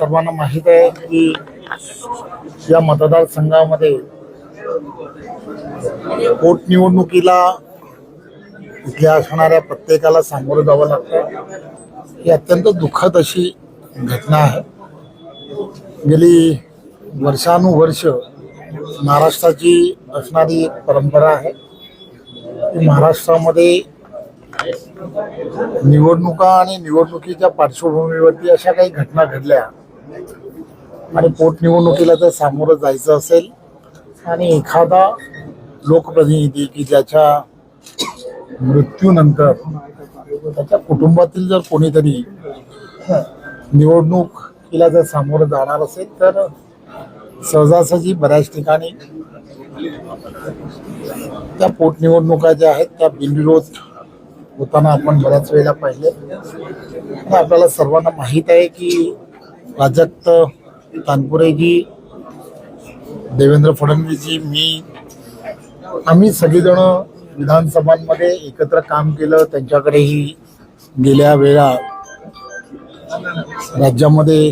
सर्वांना माहीत आहे की या मतदारसंघामध्ये पोटनिवडणुकीला इथल्या असणाऱ्या प्रत्येकाला सामोरं जावं लागतं. ही अत्यंत दुःखद अशी घटना आहे. गेली वर्षानुवर्ष महाराष्ट्राची असणारी एक परंपरा आहे की महाराष्ट्रामध्ये निवडणुका आणि निवडणुकीच्या पार्श्वभूमीवरती अशा काही घटना घडल्या आणि पोटनिवडणुकीला जर सामोरं जायचं असेल आणि एखादा लोकप्रतिनिधी की ज्याच्या मृत्यूनंतर त्याच्या कुटुंबातील जर कोणीतरी निवडणुकीला जर सामोरं जाणार असेल तर सहजासहजी बऱ्याच ठिकाणी त्या पोटनिवडणुका ज्या आहेत त्या बिनविरोध होताना आपण बऱ्याच वेळेला पाहिले. आपल्याला सर्वांना माहीत आहे की प्राजक्त तानपुरेजी, देवेंद्र फडणवीसजी, मी आम्ही सगळेजण विधानसभांमध्ये एकत्र काम केलं. त्यांच्याकडेही गेल्या वेळा राज्यामध्ये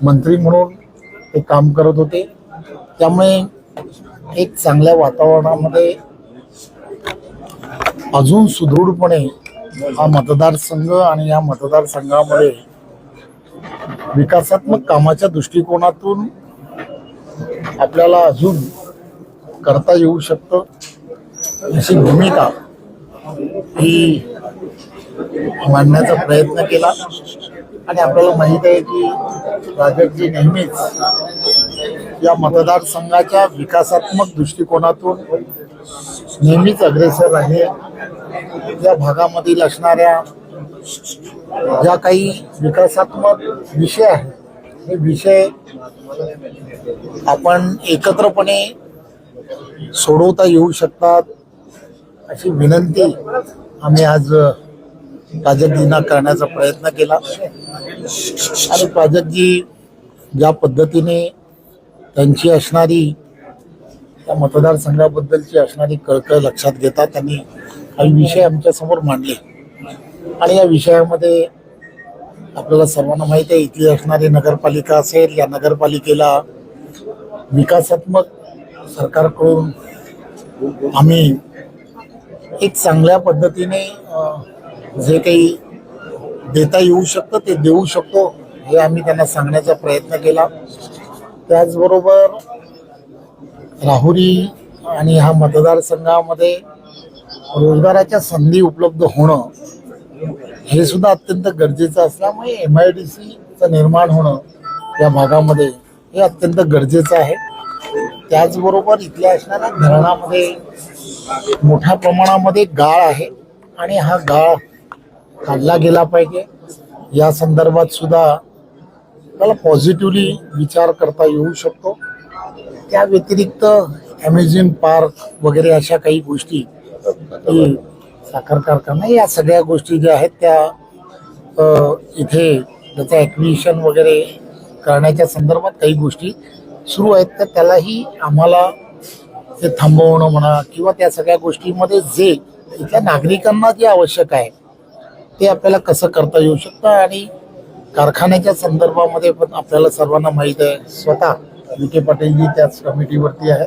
मंत्री म्हणून ते काम करत होते. त्यामुळे एक चांगल्या वातावरणामध्ये अजून सुदृढपणे हा मतदारसंघ आणि या मतदारसंघामध्ये विकासात्मक कामाच्या दृष्टिकोनातून आपल्याला अजून करता येऊ शकतं अशी भूमिका ही मांडण्याचा प्रयत्न केला. आणि आपल्याला माहीत आहे की प्राजक्तजी नेहमीच या मतदारसंघाच्या विकासात्मक दृष्टिकोनातून नेहमीच अग्रेसर आहे. या भागामधील असणाऱ्या ज्या काही विकासात्मक विषय आहेत हे विषय आपण एकत्रपणे सोडवता येऊ शकतात अशी विनंती आम्ही आज प्राजक्तजींना करण्याचा प्रयत्न केला. आणि प्राजक्तजी ज्या पद्धतीने त्यांची असणारी त्या मतदारसंघाबद्दलची असणारी कळकळ लक्षात घेता त्यांनी काही विषय आमच्यासमोर मांडले. आणि या विषयामध्ये आपल्याला सर्वांना माहीत आहे इथली असणारी नगरपालिका असेल, या नगरपालिकेला विकासात्मक सरकारकडून आम्ही एक चांगल्या पद्धतीने जे काही देता येऊ शकतं ते देऊ शकतो हे आम्ही त्यांना सांगण्याचा प्रयत्न केला. त्याचबरोबर राहुरी आणि ह्या मतदारसंघामध्ये रोजगाराच्या संधी उपलब्ध होणं हे सुद्धा अत्यंत गरजेचं असल्यामुळे MIDCचं निर्माण होणं या भागामध्ये हे अत्यंत गरजेचं आहे. त्याचबरोबर इथल्या असणाऱ्या धरणामध्ये मोठ्या प्रमाणामध्ये गाळ आहे आणि हा गाळ काढला गेला पाहिजे. या संदर्भात सुद्धा त्याला पॉझिटिव्हली विचार करता येऊ शकतो. त्या व्यतिरिक्त अमेझिंग पार्क वगैरे अशा काही गोष्टी, साखर कारखाना, या सगळ्या गोष्टी ज्या आहेत त्या इथे त्याचं ॲक्विजिशन वगैरे करण्याच्या संदर्भात काही गोष्टी सुरू आहेत. तर त्यालाही आम्हाला ते थांबवणं म्हणा किंवा त्या सगळ्या गोष्टीमध्ये जे इथल्या नागरिकांना जे आवश्यक आहे ते आपल्याला कसं करता येऊ शकतं. आणि कारखान्याच्या संदर्भामध्ये पण आपल्याला सर्वांना माहीत आहे स्वतः विखे पाटीलजी त्याच कमिटीवरती आहे.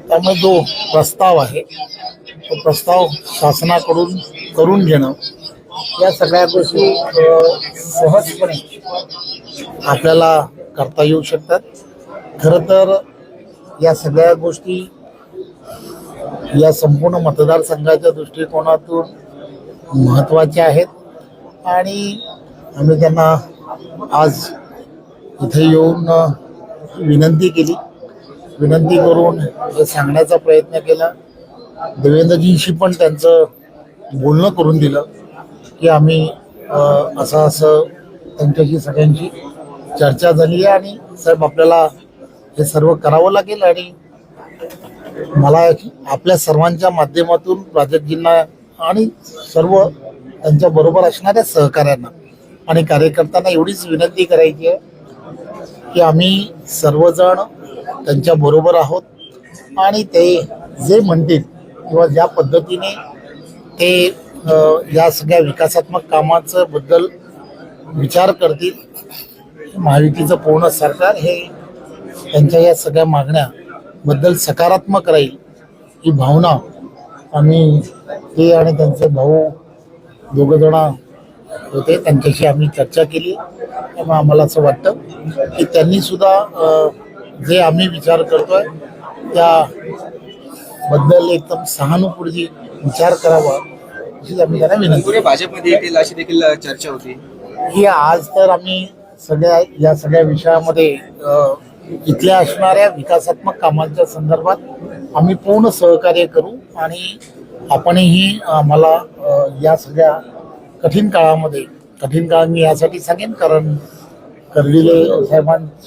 त्यामुळे जो प्रस्ताव आहे तो प्रस्ताव शासनाकडून करून घेणं या सगळ्या गोष्टी सहजपणे आपल्याला करता येऊ शकतात. खरं तर या सगळ्या गोष्टी या संपूर्ण मतदारसंघाच्या दृष्टिकोनातून महत्त्वाच्या आहेत. आणि आम्ही त्यांना आज इथे येऊन विनंती केली. विनंती करून हे सांगण्याचा प्रयत्न केला. देवेंद्रजींशी पण त्यांचं बोलणं करून दिलं की आम्ही असं त्यांच्याशी सगळ्यांची चर्चा झाली आहे आणि साहेब आपल्याला हे सर्व करावं लागेल. आणि मला आपल्या सर्वांच्या माध्यमातून प्राजक्तजींना आणि सर्व त्यांच्या बरोबर असणाऱ्या सहकाऱ्यांना आणि कार्यकर्त्यांना एवढीच विनंती करायची आहे की आम्ही सर्वजण त्यांच्या बरोबर आहोत आणि ते जे म्हणतील किंवा ज्या पद्धतीने ते या सगळ्या विकासात्मक कामाचं बद्दल विचार करतील महायुतीचं पूर्ण सरकार हे त्यांच्या या सगळ्या मागण्याबद्दल सकारात्मक राहील ही भावना आम्ही, ते आणि त्यांचे भाऊ दोघं जण होते, त्यांच्याशी आम्ही चर्चा केली. त्यामुळे आम्हाला असं वाटतं की त्यांनी सुद्धा जे आम्ही विचार करतोय त्याबद्दल एकदम सहानुभूती विचार करावा अशी आम्ही त्यांना विनंती. भाजपमध्ये येतील अशी देखील चर्चा होती. ही आज तर आम्ही या सगळ्या विषयामध्ये इथल्या असणाऱ्या विकासात्मक कामांच्या संदर्भात आम्ही पूर्ण सहकार्य करू आणि आपणही आम्हाला या सगळ्या कठीण काळ मी यासाठी सांगेन कारण कर्डिले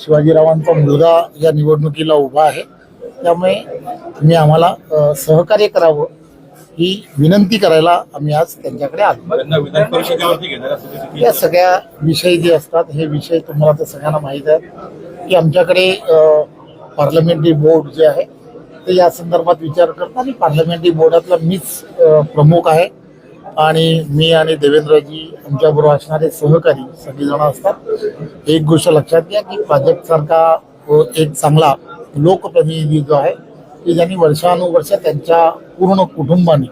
शिवाजीरावांचा मुलगा या निवडणुकीला उभा आहे. त्यामुळे तुम्ही आम्हाला सहकार्य करावं ही विनंती करायला आम्ही आज त्यांच्याकडे आलो. या सगळ्या विषय जे असतात हे विषय तुम्हाला तर सगळ्यांना माहीत आहे की आमच्याकडे पार्लमेंटरी बोर्ड जे आहे ते या संदर्भात विचार करतात आणि पार्लमेंटरी बोर्डातला मीच प्रमुख आहे आणि मी आणि देवेंद्रजी आमच्याबरोबर असणारे सहकारी सगळेजण असतात. एक गोष्ट लक्षात घ्या की भाजपसारखा एक चांगला लोकप्रतिनिधी जो आहे की ज्यांनी वर्षानुवर्ष त्यांच्या पूर्ण कुटुंबाने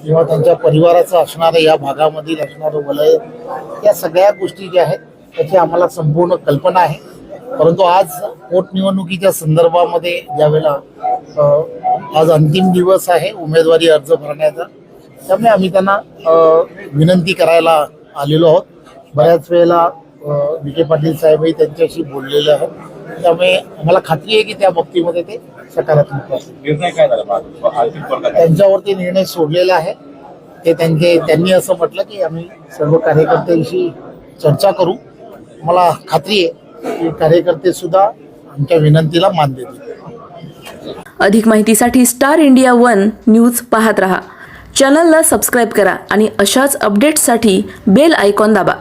किंवा त्यांच्या परिवाराचं असणारं या भागामधील असणारं वलय या सगळ्या गोष्टी ज्या आहेत त्याची आम्हाला संपूर्ण कल्पना आहे. परंतु आज पोटनिवडणुकीच्या संदर्भामध्ये ज्यावेळेला आज अंतिम दिवस आहे उमेदवारी अर्ज भरण्याचा, त्यामुळे आम्ही त्यांना विनंती करायला आलेलो आहोत. बऱ्याच वेळेला विखे पाटील साहेबही त्यांच्याशी बोललेले आहेत. त्यामुळे आम्हाला खात्री आहे की त्या बाबतीमध्ये ते सकारात्मक असतील. त्यांच्यावरती निर्णय सोडलेला आहे. ते त्यांनी असं म्हटलं की आम्ही सर्व कार्यकर्त्यांशी चर्चा करू. मला खात्री आहे की कार्यकर्ते सुद्धा आमच्या विनंतीला मान देतील. अधिक माहितीसाठी स्टार इंडिया 1 न्यूज पाहत रहा. चॅनलला सबस्क्राईब करा आणि अशाच अपडेट्ससाठी बेल आयकॉन दाबा.